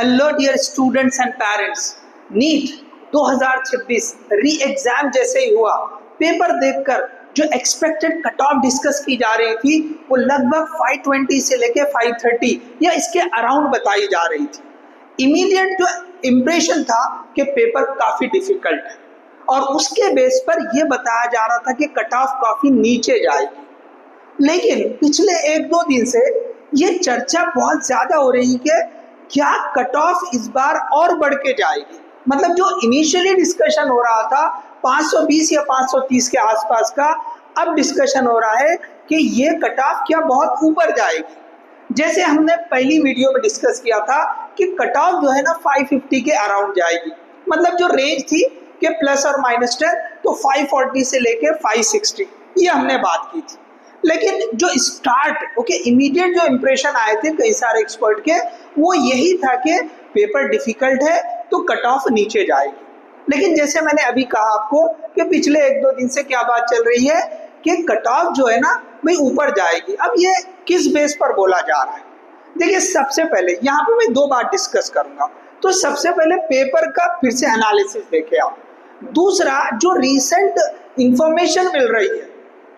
Hello dear students and parents, NEET 2026 re exam जैसे ही हुआ, paper देखकर जो एक्सपेक्टेड कट ऑफ डिस्कस की जा रही थी वो लगभग 520 से लेके 530 या इसके अराउंड बताई जा रही थी। इमीडिएट जो इम्प्रेशन था कि पेपर काफ़ी डिफिकल्ट है और उसके बेस पर यह बताया जा रहा था कि कट ऑफ काफ़ी नीचे जाएगी। लेकिन पिछले एक दो दिन से ये चर्चा बहुत ज़्यादा हो रही कि क्या कट ऑफ इस बार और बढ़ के जाएगी। मतलब जो इनिशियली डिस्कशन हो रहा था 520 या 530 के आसपास का, अब डिस्कशन हो रहा है कि ये कट ऑफ क्या बहुत ऊपर जाएगी। जैसे हमने पहली वीडियो में डिस्कस किया था कि कट ऑफ जो है ना 550 के अराउंड जाएगी। मतलब जो रेंज थी कि प्लस और माइनस 10, तो 540 से लेके 560 ये हमने बात की थी। लेकिन जो स्टार्ट इमीडिएट जो इंप्रेशन आए थे कई सारे एक्सपर्ट के, वो यही था कि पेपर डिफिकल्ट है तो कट ऑफ नीचे जाएगी। लेकिन जैसे मैंने अभी कहा आपको कि पिछले एक दो दिन से क्या बात चल रही है कि कट ऑफ जो है ना भाई ऊपर जाएगी। अब ये किस बेस पर बोला जा रहा है? देखिए, सबसे पहले यहाँ पे मैं दो बात डिस्कस करूंगा। तो सबसे पहले पेपर का फिर से एनालिसिस देखे आप। दूसरा, जो रिसेंट इंफॉर्मेशन मिल रही है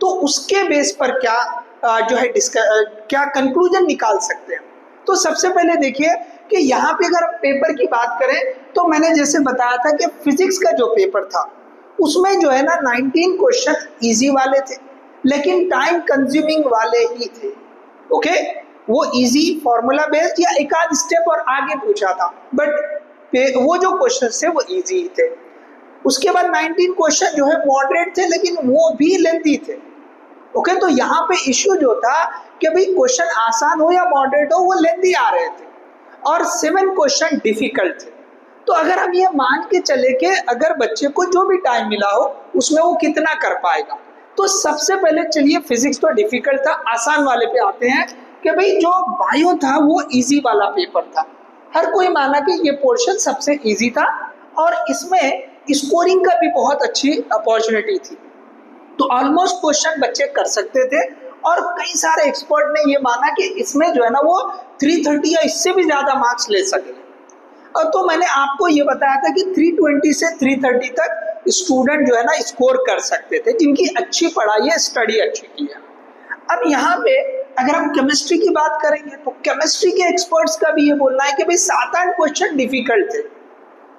तो उसके बेस पर क्या जो है क्या कंक्लूजन निकाल सकते हैं। तो सबसे पहले देखिए कि यहाँ पे अगर पेपर की बात करें तो मैंने जैसे बताया था कि फिजिक्स का जो पेपर था उसमें जो है ना 19 क्वेश्चन इजी वाले थे लेकिन टाइम कंज्यूमिंग वाले ही थे। वो इजी फॉर्मूला बेस्ड या एक आध स्टेप और आगे पूछा था, बट वो जो क्वेश्चन थे वो इजी ही थे। उसके बाद 19 क्वेश्चन जो है मॉडरेट थे लेकिन वो भी लेंथी थे। तो यहाँ पे इश्यू जो था कि भाई क्वेश्चन आसान हो या मॉडरेट हो, वो लेंथी आ रहे थे और 7 क्वेश्चन डिफिकल्ट थे। तो अगर हम ये मान के चले कि अगर बच्चे को जो भी टाइम मिला हो उसमें वो कितना कर पाएगा, तो सबसे पहले चलिए फिजिक्स तो डिफिकल्ट था, आसान वाले पे आते हैं कि भाई जो बायो था वो इजी वाला पेपर था। हर कोई माना कि ये पोर्शन सबसे इजी था और इसमें स्कोरिंग का भी बहुत अच्छी अपॉर्चुनिटी थी। तो ऑलमोस्ट क्वेश्चन बच्चे कर सकते थे और कई सारे एक्सपर्ट ने ये माना कि इसमें जो है ना वो 330 या इससे भी ज़्यादा मार्क्स ले सके। और तो मैंने आपको ये बताया था कि 320 से 330 तक स्टूडेंट जो है ना स्कोर कर सकते थे जिनकी अच्छी पढ़ाई है, स्टडी अच्छी की है। अब यहाँ पे अगर हम केमिस्ट्री की बात करेंगे तो केमिस्ट्री के एक्सपर्ट्स का भी ये बोलना है कि भाई 7-8 क्वेश्चन डिफिकल्ट थे,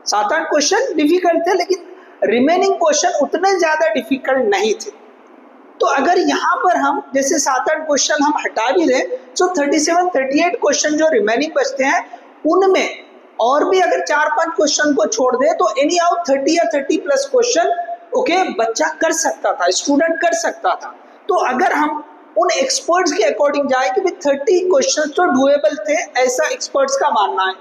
7-8 क्वेश्चन डिफिकल्ट थे लेकिन रिमेनिंग क्वेश्चन उतने ज़्यादा डिफिकल्ट नहीं थे। तो अगर यहाँ पर हम जैसे 7-8 क्वेश्चन हम हटा भी दें तो 37-38 क्वेश्चन जो रिमेनिंग बचते हैं उनमें और भी अगर 4-5 क्वेश्चन को छोड़ दें तो एनी हाउ 30 या 30 प्लस क्वेश्चन बच्चा कर सकता था, स्टूडेंट कर सकता था। तो अगर हम उन एक्सपर्ट्स के अकॉर्डिंग जाए कि भाई 30 क्वेश्चन तो डुएबल थे, ऐसा एक्सपर्ट्स का मानना है,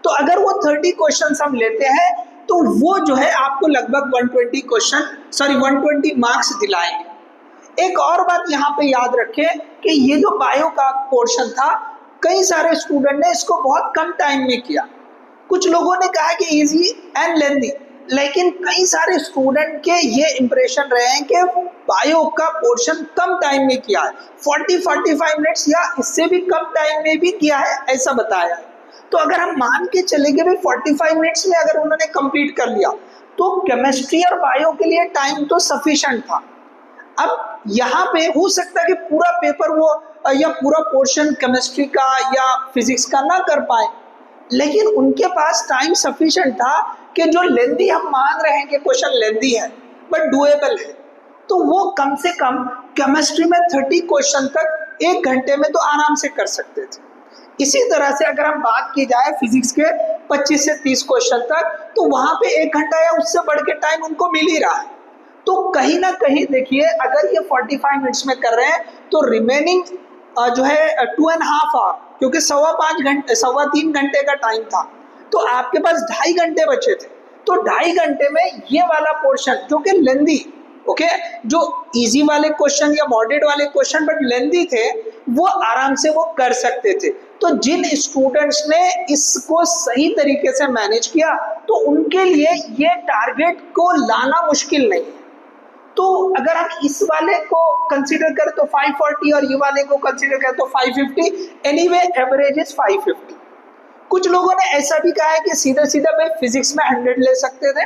तो अगर वो 30 क्वेश्चन हम लेते हैं तो वो जो है आपको लगभग 120 मार्क्स दिलाएंगे। एक और बात यहाँ पे याद रखें कि ये जो बायो का पोर्शन था कई सारे स्टूडेंट ने इसको बहुत कम टाइम में किया। कुछ लोगों ने कहा कि इजी एंड लेंथी, लेकिन कई सारे स्टूडेंट के ये इंप्रेशन रहे हैं कि बायो का पोर्शन कम टाइम में किया है, 40-45 मिनट्स या इससे भी कम टाइम में भी किया है, ऐसा बताया है। तो अगर हम मान के चले गए भाई 45 मिनट्स में अगर उन्होंने कंप्लीट कर लिया तो केमिस्ट्री और बायो के लिए टाइम तो सफिशिएंट था। अब यहाँ पे हो सकता है कि पूरा पेपर वो या पूरा पोर्शन केमिस्ट्री का या फिजिक्स का ना कर पाए, लेकिन उनके पास टाइम सफिशिएंट था कि जो लेंथी हम मान रहे हैं कि क्वेश्चन लेंथी है बट डुएबल है, तो वो कम से कम केमिस्ट्री में 30 क्वेश्चन तक 1 घंटे में तो आराम से कर सकते थे। इसी तरह से अगर हम बात की जाए फिजिक्स के 25 से 30 क्वेश्चन तक, तो वहां पे 1 घंटा या उससे बढ़ के टाइम उनको मिल ही रहा है। तो कहीं ना कहीं देखिए अगर ये 45 मिनट्स में कर रहे हैं तो रिमेनिंग जो है 2.5 आवर, क्योंकि 3.25 घंटे का टाइम था, तो आपके पास 2.5 घंटे बचे थे। तो 2.5 घंटे में ये वाला पोर्शन जो कि लेंथी जो इजी वाले क्वेश्चन या मॉडरेट वाले क्वेश्चन बट लेंथी थे वो आराम से वो कर सकते थे। तो जिन स्टूडेंट्स ने इसको सही तरीके से मैनेज किया तो उनके लिए ये टारगेट को लाना मुश्किल नहीं है। तो अगर हम इस वाले को कंसीडर करें तो 540 और ये वाले को कंसीडर करें तो 550, एनीवे एवरेज इज 550। कुछ लोगों ने ऐसा भी कहा है कि सीधा सीधा भाई फिजिक्स में 100 ले सकते थे,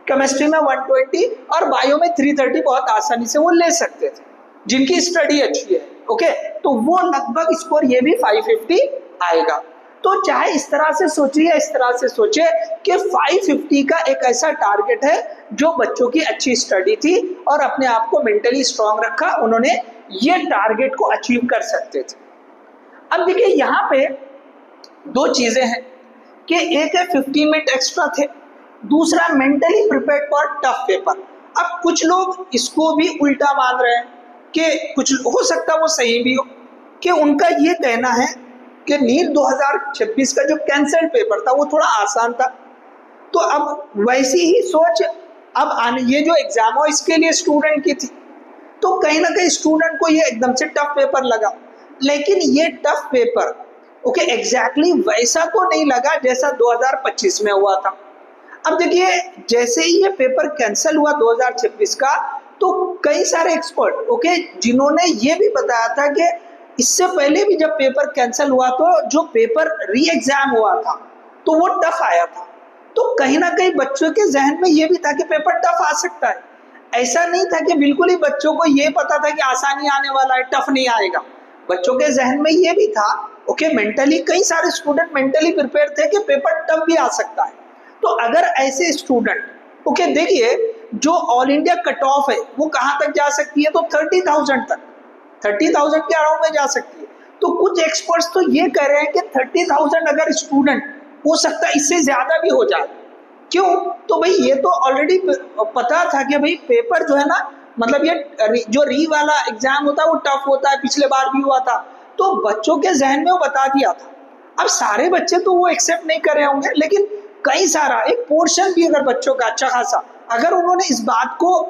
केमिस्ट्री में 120 और बायो में 330 बहुत आसानी से वो ले सकते थे जिनकी स्टडी अच्छी है। ओके, तो वो लगभग स्कोर ये भी 550 आएगा। तो चाहे इस तरह से सोचिए या इस तरह से सोचे कि 550 का एक ऐसा टारगेट है जो बच्चों की अच्छी स्टडी थी और अपने आप को मेंटली स्ट्रांग रखा, उन्होंने ये टारगेट को अचीव कर सकते थे। अब देखिए यहाँ पे दो चीजें हैं कि एक है 15 मिनट एक्स्ट्रा थे, दूसरा mentally prepared for tough paper. अब कुछ लोग इसको भी उल्टा मान रहे हैं कि कुछ हो सकता है वो सही भी हो, कि उनका ये कहना है कि नीट 2026 का जो कैंसल्ड पेपर था वो थोड़ा आसान था, तो अब वैसी ही सोच अब आने ये जो एग्जाम हो इसके लिए स्टूडेंट की थी, तो कहीं ना कहीं स्टूडेंट को ये एकदम से टफ पेपर लगा। लेकिन ये टफ पेपर ओके एग्जैक्टली वैसा तो नहीं लगा जैसा 2025 में हुआ था। अब देखिए जैसे ही ये पेपर कैंसिल हुआ 2026 का, तो कई सारे एक्सपर्ट ओके जिन्होंने ये भी बताया था कि इससे पहले भी जब पेपर कैंसिल हुआ तो जो पेपर री एग्जाम हुआ था तो वो टफ आया था। तो कहीं ना कहीं बच्चों के जहन में ये भी था कि पेपर टफ आ सकता है, ऐसा नहीं था कि बिल्कुल ही बच्चों को ये पता था कि आसानी आने वाला है, टफ नहीं आएगा। बच्चों के जहन में ये भी था ओके मेंटली, कई सारे स्टूडेंट मेंटली प्रिपेयर थे कि पेपर टफ भी आ सकता है। तो अगर ऐसे स्टूडेंट ओके देखिए जो ऑल इंडिया कट ऑफ है वो कहाँ तक जा सकती है, तो 30,000 तक, 30,000 के अराउंड में जा सकती है। तो कुछ एक्सपर्ट्स तो ये कह रहे हैं कि 30,000 अगर स्टूडेंट हो सकता है इससे ज्यादा भी हो जाए। क्यों? तो भाई ये तो ऑलरेडी पता था कि भाई पेपर जो है ना, मतलब ये जो री वाला एग्जाम होता है वो टफ होता है, पिछले बार भी हुआ था, तो बच्चों के जहन में वो बता दिया था। अब सारे बच्चे तो वो एक्सेप्ट नहीं कर रहे होंगे, लेकिन कई सारा एक पोर्शन भी अगर बच्चों का अच्छा खासा अगर उन्होंने इस बात को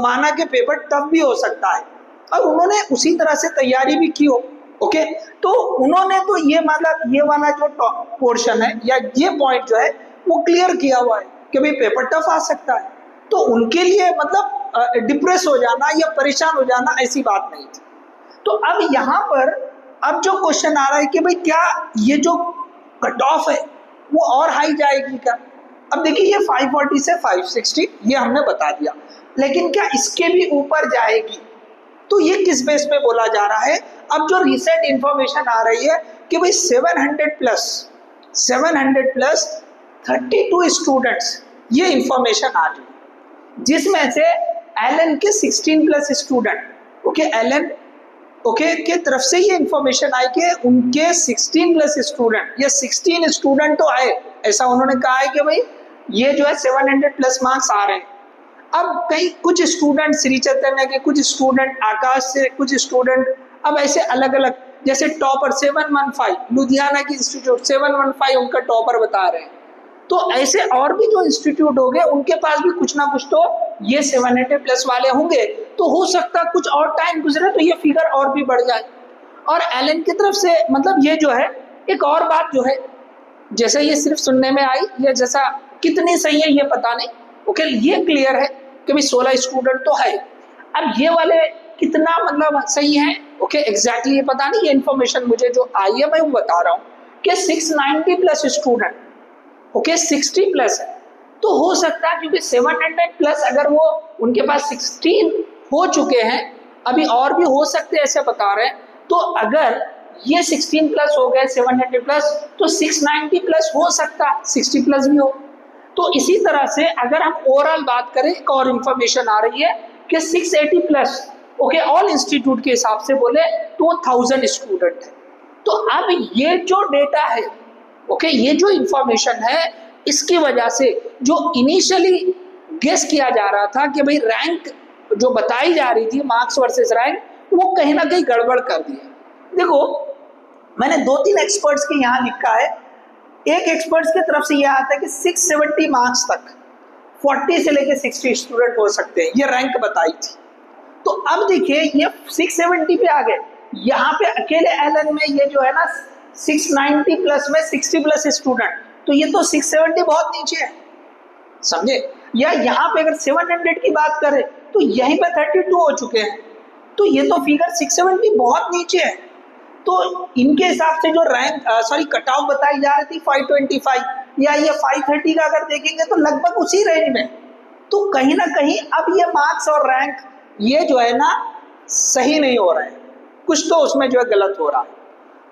माना कि पेपर टफ भी हो सकता है और उन्होंने उसी तरह से तैयारी भी की हो ओके, तो उन्होंने तो ये मतलब ये वाला जो पोर्शन है या ये पॉइंट जो है वो क्लियर किया हुआ है कि भाई पेपर टफ आ सकता है। तो उनके लिए मतलब डिप्रेस हो जाना या परेशान हो जाना ऐसी बात नहीं थी। तो अब यहाँ पर अब जो क्वेश्चन आ रहा है कि भाई क्या ये जो कट ऑफ है वो और हाई जाएगी क्या? अब देखिए ये 540 से 560 ये हमने बता दिया, लेकिन क्या इसके भी ऊपर जाएगी? तो ये किस बेस पे बोला जा रहा है? अब जो रिसेंट इंफॉर्मेशन आ रही है कि भाई 700 प्लस 32 स्टूडेंट्स, ये इंफॉर्मेशन आ रही है जिसमें से एलन के 16 plus student okay Allen okay के तरफ से ये इंफॉर्मेशन आई कि उनके 16 प्लस स्टूडेंट, ये 16 स्टूडेंट तो आए, ऐसा उन्होंने कहा है कि भाई ये जो है 700 प्लस मार्क्स आ रहे हैं। अब कई कुछ स्टूडेंट श्री चैतन्य के, कुछ स्टूडेंट आकाश से, कुछ स्टूडेंट अब ऐसे अलग अलग, जैसे टॉपर 715 लुधियाना की इंस्टीट्यूट 715 उनका टॉपर बता रहे हैं। तो ऐसे और भी जो इंस्टीट्यूट हो गए उनके पास भी कुछ ना कुछ तो ये 700 प्लस वाले होंगे, तो हो सकता कुछ और टाइम गुजरे तो ये फिगर और भी बढ़ जाए। और एलन की तरफ से मतलब ये जो है एक और बात जो है, जैसे ये सिर्फ सुनने में आई या जैसा कितनी सही है ये पता नहीं ओके, ये क्लियर है कि भाई 16 स्टूडेंट तो है। अब ये वाले कितना मतलब सही है ओके एग्जैक्टली ये पता नहीं, ये इन्फॉर्मेशन मुझे जो आई है मैं वो बता रहा हूँ कि 690 प्लस स्टूडेंट ओके 60 प्लस है, तो हो सकता है क्योंकि 700 प्लस अगर वो उनके पास 16 हो चुके हैं, अभी और भी हो सकते हैं ऐसे बता रहे हैं, तो अगर ये 16 प्लस हो गए 700 प्लस तो 690 प्लस हो सकता है 60 प्लस भी हो। तो इसी तरह से अगर हम ओवरऑल बात करें, एक और इंफॉर्मेशन आ रही है कि 680 प्लस ओके ऑल इंस्टीट्यूट के हिसाब से बोले तो 1000 स्टूडेंट है। तो अब ये जो डेटा है ओके ये जो इंफॉर्मेशन है इसकी वजह से जो इनिशियली गेस किया जा रहा था कि भाई रैंक जो बताई जा रही थी मार्क्स वर्सेस रैंक, वो कहीं ना कहीं गड़बड़ कर दिया। देखो मैंने 2-3 एक्सपर्ट्स के यहाँ लिखा है, एक एक्सपर्ट्स की तरफ से यह आता है कि 670 मार्क्स तक 40 से लेके 60 स्टूडेंट हो सकते हैं, ये रैंक बताई थी। तो अब देखिए ये 670 पे आ गए, यहाँ पे अकेले एलन में ये जो है ना 690 प्लस में 60 प्लस स्टूडेंट, तो ये तो 670 बहुत नीचे है, समझे? या यहाँ पे अगर 700 की बात करें तो यहीं पे 32 हो चुके हैं, तो ये तो फिगर 670 बहुत नीचे है। तो इनके हिसाब से जो रैंक कट ऑफ बताई जा रही थी 525 या ये 530 का अगर देखेंगे तो लगभग उसी रेंज में। तो कहीं ना कहीं अब ये मार्क्स और रैंक ये जो है ना सही नहीं हो रहे हैं, कुछ तो उसमें जो है गलत हो रहा है।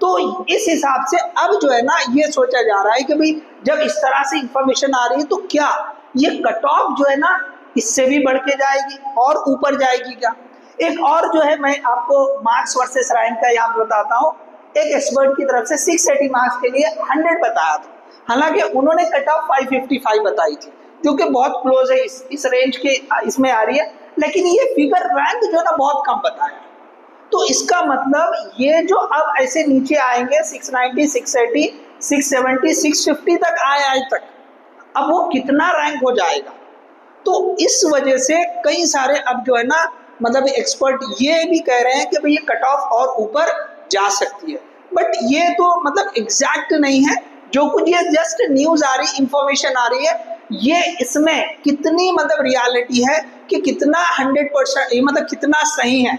तो इस हिसाब से अब जो है ना ये सोचा जा रहा है कि भाई जब इस तरह से इंफॉर्मेशन आ रही है तो क्या ये कट ऑफ जो है ना इससे भी बढ़ के जाएगी और ऊपर जाएगी क्या। एक और जो है मैं आपको मार्क्स वर्सेस रैंक का यहाँ बताता हूँ। एक एक्सपर्ट की तरफ से 680 मार्क्स के लिए 100 बताया था, हालांकि उन्होंने कट ऑफ 555 बताई थी जो कि बहुत क्लोज है, इस रेंज के इसमें आ रही है, लेकिन ये फिगर रैंक जो है ना बहुत कम बताया। तो इसका मतलब ये जो अब ऐसे नीचे आएंगे 690, 680, 670, 650 तक आए आज तक, अब वो कितना रैंक हो जाएगा। तो इस वजह से कई सारे अब जो है ना मतलब एक्सपर्ट ये भी कह रहे हैं कि भाई ये कट ऑफ और ऊपर जा सकती है, बट ये तो मतलब एग्जैक्ट नहीं है। जो कुछ ये जस्ट न्यूज आ रही, इंफॉर्मेशन आ रही है, ये इसमें कितनी मतलब रियलिटी है कि कितना 100% मतलब कितना सही है,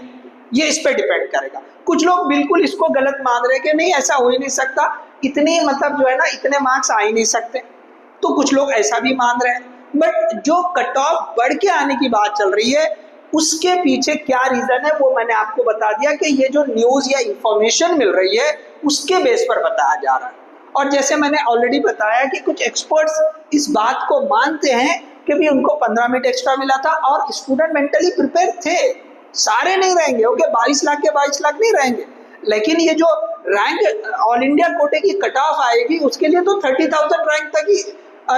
ये इस पे डिपेंड करेगा। कुछ लोग बिल्कुल इसको गलत मान रहे हैं कि नहीं ऐसा हो ही नहीं सकता, इतनी मतलब जो है ना इतने मार्क्स आ ही नहीं सकते, तो कुछ लोग ऐसा भी मान रहे हैं। बट जो कट ऑफ बढ़ के आने की बात चल रही है उसके पीछे क्या रीजन है वो मैंने आपको बता दिया कि ये जो न्यूज या इंफॉर्मेशन मिल रही है उसके बेस पर बताया जा रहा है। और जैसे मैंने ऑलरेडी बताया कि कुछ एक्सपर्ट्स इस बात को मानते हैं कि भी उनको 15 मिनट एक्स्ट्रा मिला था और स्टूडेंट मेंटली प्रिपेयर थे, सारे नहीं रहेंगे, ओके 22 लाख के 22 लाख नहीं रहेंगे, लेकिन ये जो रैंक ऑल इंडिया कोटे की कट ऑफ आएगी उसके लिए तो 30,000 रैंक तक ही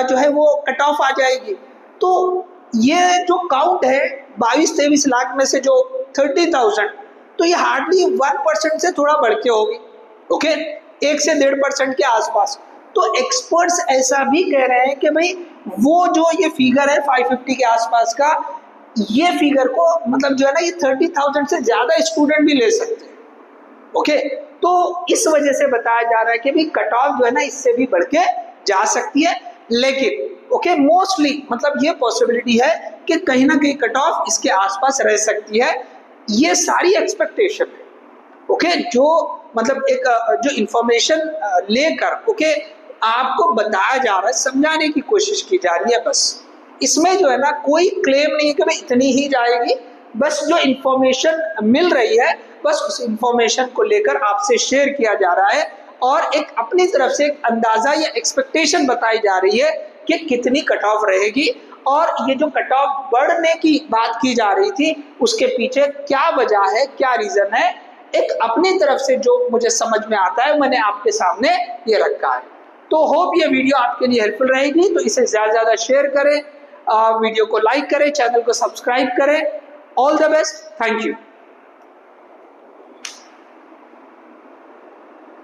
जो है वो कट ऑफ आ जाएगी। तो ये जो काउंट है 22-23 लाख में से जो 30,000, तो ये हार्डली 1% से थोड़ा बढ़ के होगी, ओके 1 से 1.5% के आसपास। तो एक्सपर्ट्स ऐसा भी कह रहे हैं कि भाई वो जो ये फिगर है 550 के आसपास का, ये फिगर को मतलब जो है ना ये 30,000 से ज्यादा स्टूडेंट भी ले सकते हैं, ओके। तो इस वजह से बताया जा रहा है कि भाई कट ऑफ जो है ना इससे भी बढ़ के जा सकती है, लेकिन ओके मोस्टली मतलब ये पॉसिबिलिटी है कि कहीं ना कहीं कट ऑफ इसके आसपास रह सकती है। ये सारी एक्सपेक्टेशन है, ओके जो मतलब एक जो इंफॉर्मेशन लेकर ओके आपको बताया जा रहा है, समझाने की कोशिश की जा रही है, बस इसमें जो है ना कोई क्लेम नहीं है कि भाई इतनी ही जाएगी, बस जो इंफॉर्मेशन मिल रही है बस उस इंफॉर्मेशन को लेकर आपसे शेयर किया जा रहा है और एक अपनी तरफ से एक अंदाजा या एक्सपेक्टेशन बताई जा रही है कि कितनी कट ऑफ रहेगी। और ये जो कट ऑफ बढ़ने की बात की जा रही थी उसके पीछे क्या वजह है, क्या रीजन है, एक अपनी तरफ से जो मुझे समझ में आता है मैंने आपके सामने ये रखा है। तो होप ये वीडियो आपके लिए हेल्पफुल रहेगी, तो इसे ज़्यादा ज़्यादा शेयर करें, वीडियो को लाइक करें, चैनल को सब्सक्राइब करें। All the best, thank you.